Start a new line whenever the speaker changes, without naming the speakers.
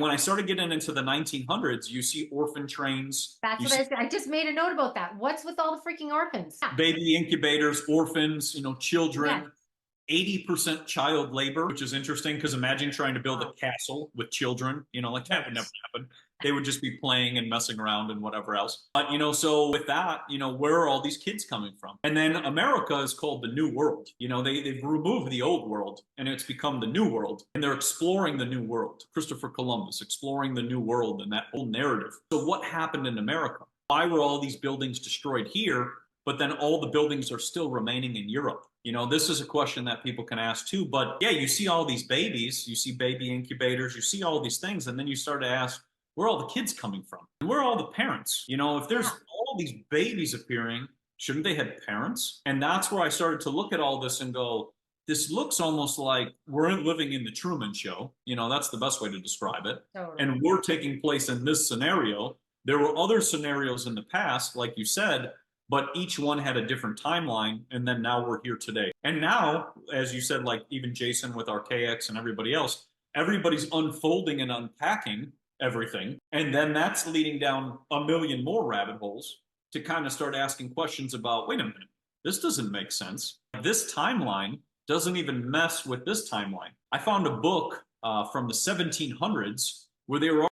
when I started getting into the 1900s, you see orphan trains,
That's
you
what I
see
said. I just made a note about that. What's with all the freaking orphans? Yeah.
baby incubators, orphans,
Yes.
children, 80% child labor, which is interesting because imagine trying to build a
Wow.
castle with children, like that would never
Right.
happen. They would just be playing and messing around and whatever else. But, so with that, where are all these kids coming from? And then America is called the New World. They've removed the old world and it's become the New World. And they're exploring the New World. Christopher Columbus exploring the New World and that whole narrative. So what happened in America? Why were all these buildings destroyed here, but then all the buildings are still remaining in Europe? This is a question that people can ask too. But yeah, you see all these babies, you see baby incubators, you see all these things, and then you start to ask, where are all the kids coming from? And where are all the parents? If there's
Yeah.
all these babies appearing, shouldn't they have parents? And that's where I started to look at all this and go, this looks almost like we're living in the Truman Show. That's the best way to describe it.
Totally.
And we're taking place in this scenario. There were other scenarios in the past, like you said, but each one had a different timeline. And then now we're here today. And now, as you said, like even Jason with Archaics and everybody else, everybody's unfolding and unpacking everything. And then that's leading down a million more rabbit holes to kind of start asking questions about, wait a minute, this doesn't make sense. This timeline doesn't even mess with this timeline. I found a book from the 1700s where they were